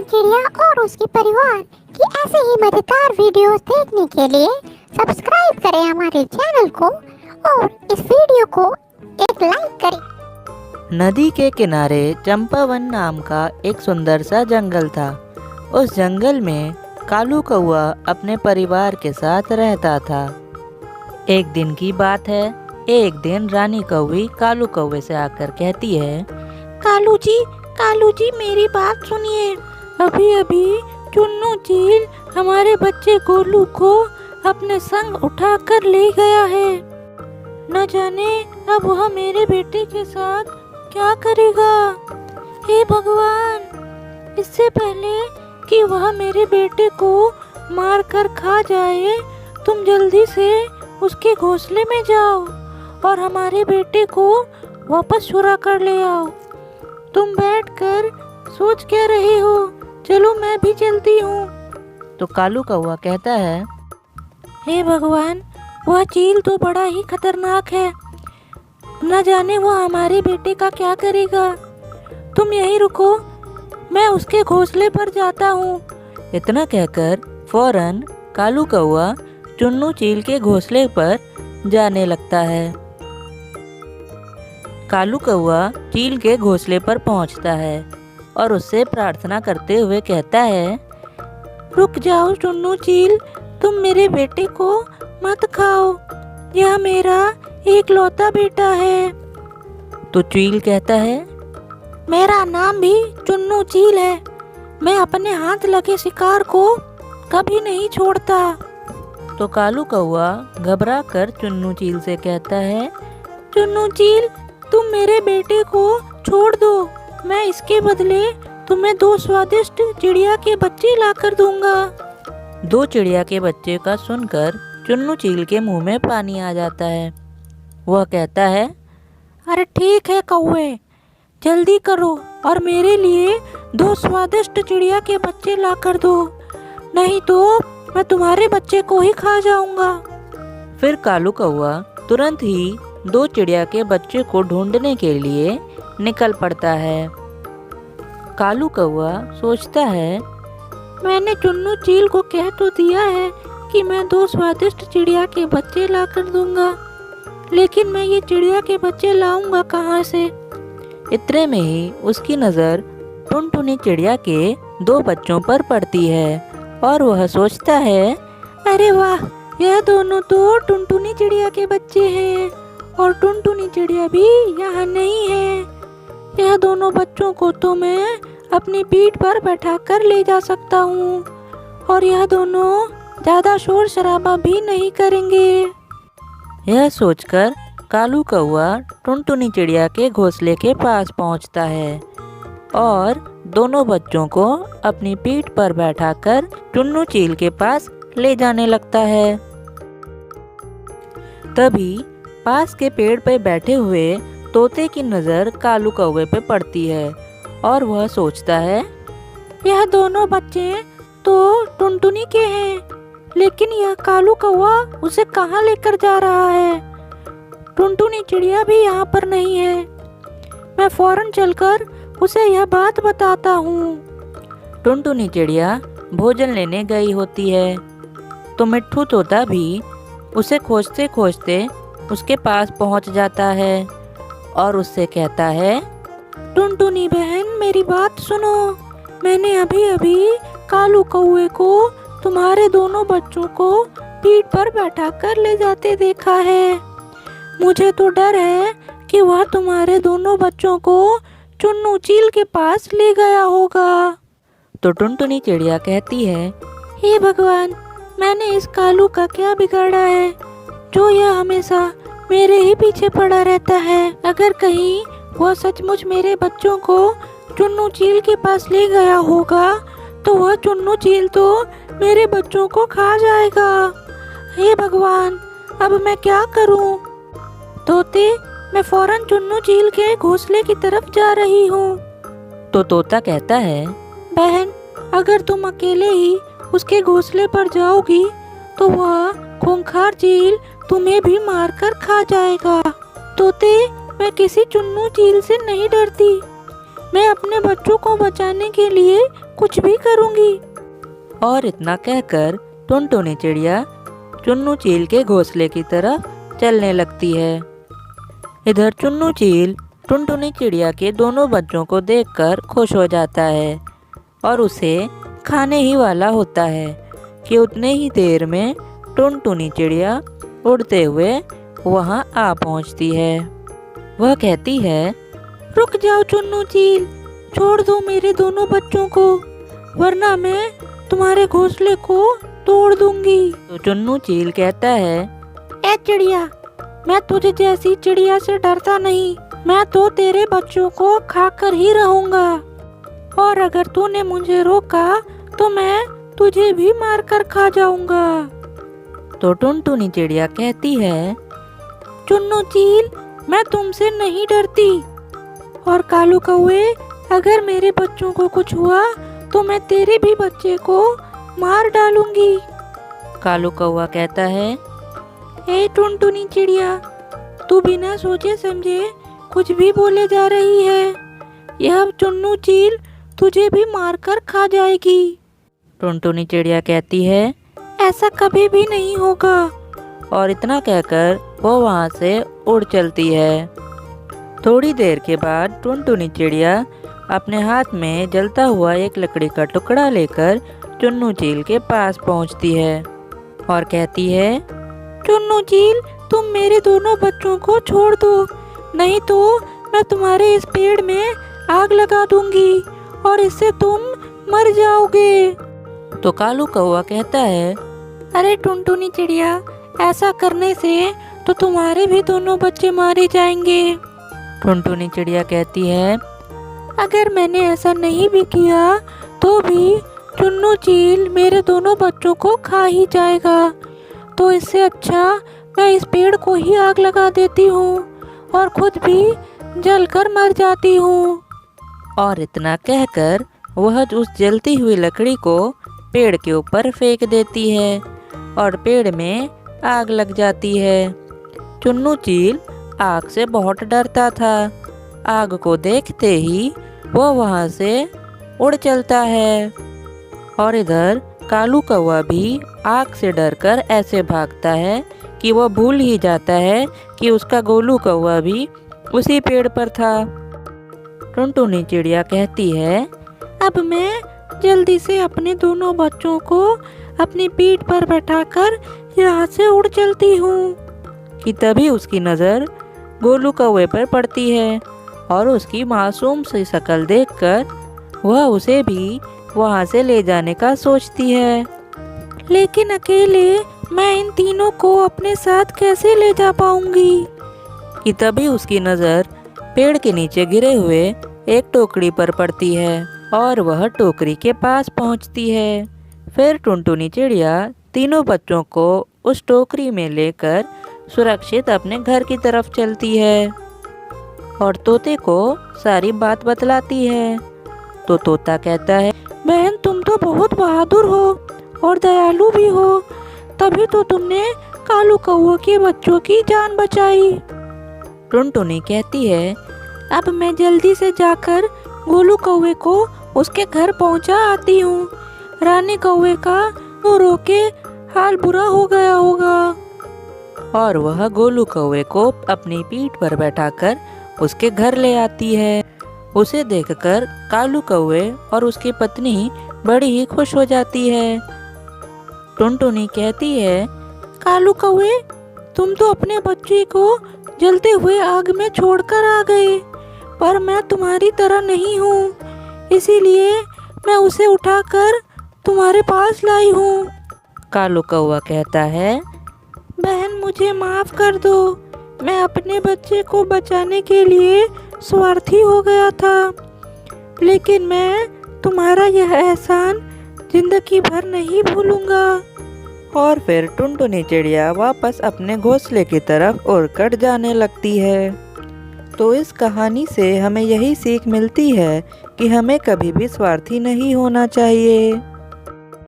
चिड़िया और उसके परिवार की ऐसे ही मजेदार वीडियोस देखने के लिए सब्सक्राइब करें हमारे चैनल को और इस वीडियो को एक लाइक करें। नदी के किनारे चंपावन नाम का एक सुंदर सा जंगल था। उस जंगल में कालू कौआ अपने परिवार के साथ रहता था। एक दिन की बात है। एक दिन रानी कौवी कालू कौवे से आकर कहती है, कालू जी मेरी बात सुनिए। अभी अभी चुन्नू चील हमारे बच्चे गोलू को अपने संग उठाकर ले गया है। न जाने अब वह मेरे बेटे के साथ क्या करेगा। हे भगवान, इससे पहले कि वह मेरे बेटे को मार कर खा जाए, तुम जल्दी से उसके घोंसले में जाओ और हमारे बेटे को वापस चुरा कर ले आओ। तुम बैठकर सोच क्या रहे हो? चलो मैं भी चलती हूँ। तो कालू कौवा कहता है, हे भगवान, वह चील तो बड़ा ही खतरनाक है। न जाने वह हमारे बेटे का क्या करेगा। तुम यहीं रुको, मैं उसके घोंसले पर जाता हूँ। इतना कहकर फौरन कालू कौवा चुन्नू चील के घोंसले पर जाने लगता है। कालू कौवा चील के घोंसले पर पहुँचता है और उससे प्रार्थना करते हुए कहता है, रुक जाओ चुन्नू चील, तुम मेरे बेटे को मत खाओ। यह मेरा एकलौता बेटा है। तो चील कहता है, मेरा नाम भी चुन्नू चील है। मैं अपने हाथ लगे शिकार को कभी नहीं छोड़ता। तो कालू कौवा घबरा कर चुन्नू चील से कहता है, चुन्नू चील, तुम मेरे बेटे को छोड़ दो। मैं इसके बदले तुम्हें 2 स्वादिष्ट चिड़िया के बच्चे लाकर दूंगा। 2 चिड़िया के बच्चे का सुनकर चुन्नू चील के मुंह में पानी आ जाता है। वह कहता है, अरे ठीक है कौवे, जल्दी करो और मेरे लिए 2 स्वादिष्ट चिड़िया के बच्चे लाकर दो, नहीं तो मैं तुम्हारे बच्चे को ही खा जाऊंगा। फिर कालू कौवा तुरंत ही 2 चिड़िया के बच्चे को ढूंढने के लिए निकल पड़ता है। कालू कौवा सोचता है, मैंने चुन्नू चील को कह तो दिया है कि मैं 2 स्वादिष्ट चिड़िया के बच्चे लाकर दूंगा, लेकिन मैं ये चिड़िया के बच्चे लाऊंगा कहाँ से। इतने में ही उसकी नज़र टुनटुनी चिड़िया के 2 बच्चों पर पड़ती है और वह सोचता है, अरे वाह, यह दोनों तो टुनटुनी चिड़िया के बच्चे हैं और टुनटुनी चिड़िया भी यहाँ नहीं है। यह दोनों बच्चों को तो मैं अपनी पीठ पर बैठाकर ले जा सकता हूँ और यह दोनों ज़्यादा शोर शराबा भी नहीं करेंगे। यह सोचकर कालू कौवा टुनटुनी चिड़िया के घोंसले के पास पहुँचता है और दोनों बच्चों को अपनी पीठ पर बैठाकर चुन्नू चील के पास ले जाने लगता है। तभी पास के पेड़ पर बैठे हुए तोते की नज़र कालू कौवे पे पड़ती है और वह सोचता है, यह दोनों बच्चे तो टुनटुनी के हैं, लेकिन यह कालू कौवा उसे कहाँ लेकर जा रहा है। टुनटुनी चिड़िया भी यहाँ पर नहीं है। मैं फौरन चलकर उसे यह बात बताता हूँ। टुनटुनी चिड़िया भोजन लेने गई होती है तो मिट्ठू तोता भी उसे खोजते खोजते उसके पास पहुँच जाता है और उससे कहता है, टुनटुनी बहन, मेरी बात सुनो। मैंने अभी अभी कालू कौवे को तुम्हारे दोनों बच्चों को पीठ पर बैठा कर ले जाते देखा है। मुझे तो डर है कि वह तुम्हारे दोनों बच्चों को चुन्नू चील के पास ले गया होगा। तो टुनटुनी चिड़िया कहती है, हे भगवान, मैंने इस कालू का क्या बिगाड़ा है जो यह हमेशा मेरे ही पीछे पड़ा रहता है। अगर कहीं वह सचमुच मेरे बच्चों को चुन्नू चील के पास ले गया होगा तो वह चुन्नू चील तो मेरे बच्चों को खा जाएगा। हे भगवान, अब मैं क्या करूं? तोते, मैं फौरन चुन्नू चील के घोंसले की तरफ जा रही हूँ। तो तोता कहता है, बहन, अगर तुम अकेले ही उसके घोंसले पर जाओगी तो वह खूंखार चील तुम्हें भी मारकर खा जाएगा। तोते, मैं किसी चुन्नू चील से नहीं डरती। मैं अपने बच्चों को बचाने के लिए कुछ भी करूंगी। और इतना कहकर टुनटुनी चिड़िया चुन्नू चील के घोंसले की तरफ चलने लगती है। इधर चुन्नू चील टुनटुनी चिड़िया के दोनों बच्चों को देखकर खुश हो जाता है और उसे खाने ही वाला होता है कि उतने ही देर में टुनटुनी चिड़िया उड़ते हुए वहां आ पहुंचती है। वह कहती है, रुक जाओ चुन्नू चील, छोड़ दो मेरे दोनों बच्चों को, वरना मैं तुम्हारे घोंसले को तोड़ दूंगी। तो चुन्नू चील कहता है, ए चिड़िया, मैं तुझे जैसी चिड़िया से डरता नहीं, मैं तो तेरे बच्चों को खाकर ही रहूंगा, और अगर तूने मुझे रोका तो मैं तुझे भी मारकर खा जाऊंगा। तो टुनटुनी चिड़िया कहती है, चुन्नू चील, मैं तुमसे नहीं डरती, और कालू कौवे, अगर मेरे बच्चों को कुछ हुआ तो मैं तेरे भी बच्चे को मार डालूंगी। कालू कौवा कहता है, ए टुनटुनी चिड़िया, तू बिना सोचे समझे कुछ भी बोले जा रही है, यह चुन्नू चील तुझे भी मारकर खा जाएगी। टुनटुनी चिड़िया कहती है, ऐसा कभी भी नहीं होगा, और इतना कहकर वो वहाँ से उड़ चलती है। थोड़ी देर के बाद टुनटुनी चिड़िया अपने हाथ में जलता हुआ एक लकड़ी का टुकड़ा लेकर चुन्नू चील के पास पहुँचती है और कहती है, चुन्नू चील, तुम मेरे दोनों बच्चों को छोड़ दो, नहीं तो मैं तुम्हारे इस पेड़ में आग लगा दूंगी और इससे तुम मर जाओगे। तो कालू कौवा कहता है, अरे टुनटुनी चिड़िया, ऐसा करने से तो तुम्हारे भी दोनों बच्चे मारे जाएंगे। टुनटुनी चिड़िया कहती है, अगर मैंने ऐसा नहीं भी किया तो भी चुन्नू चील मेरे दोनों बच्चों को खा ही जाएगा, तो इससे अच्छा मैं इस पेड़ को ही आग लगा देती हूँ और खुद भी जलकर मर जाती हूँ। और इतना कहकर वह उस जलती हुई लकड़ी को पेड़ के ऊपर फेंक देती है और पेड़ में आग लग जाती है। चुन्नू चील आग से बहुत डरता था। आग को देखते ही वो वहाँ से उड़ चलता है और इधर कालू कौवा भी आग से डरकर ऐसे भागता है कि वह भूल ही जाता है कि उसका गोलू कौवा भी उसी पेड़ पर था। टुनटुनी चिड़िया कहती है, अब मैं जल्दी से अपने दोनों बच्चों को अपनी पीठ पर बैठाकर यहाँ से उड़ चलती हूँ। कि तभी उसकी नज़र गोलू कौवे पर पड़ती है और उसकी मासूम सी शक्ल देखकर वह उसे भी वहाँ से ले जाने का सोचती है, लेकिन अकेले मैं इन तीनों को अपने साथ कैसे ले जा पाऊंगी। कि तभी उसकी नज़र पेड़ के नीचे गिरे हुए एक टोकरी पर पड़ती है और वह टोकरी के पास पहुंचती है। फिर टुनटुनी चिड़िया तीनों बच्चों को उस टोकरी में लेकर सुरक्षित अपने घर की तरफ चलती है और तोते को सारी बात बतलाती है। तो तोता कहता है, बहन, तुम तो बहुत बहादुर हो और दयालु भी हो, तभी तो तुमने कालू कौवे के बच्चों की जान बचाई। टुनटुनी कहती है, अब मैं जल्दी से जाकर गोलू कौवे को उसके घर पहुंचा आती हूँ। रानी कौवे का वो रोके हाल बुरा हो गया होगा। और वह गोलू कौवे को अपनी पीठ पर बैठाकर उसके घर ले आती है। उसे देखकर कालू कौवे और उसकी पत्नी बड़ी ही खुश हो जाती है। टुनटुनी कहती है, कालू कौवे, तुम तो अपने बच्चे को जलते हुए आग में छोड़कर आ गए, पर मैं तुम्हारी तरह नहीं हूँ, इसीलिए मैं उसे उठाकर तुम्हारे पास लाई हूँ। कालू कौवा कहता है, बहन, मुझे माफ़ कर दो, मैं अपने बच्चे को बचाने के लिए स्वार्थी हो गया था, लेकिन मैं तुम्हारा यह एहसान जिंदगी भर नहीं भूलूंगा। और फिर टुनटुनी चिड़िया वापस अपने घोंसले की तरफ उड़कर जाने लगती है। तो इस कहानी से हमें यही सीख मिलती है कि हमें कभी भी स्वार्थी नहीं होना चाहिए।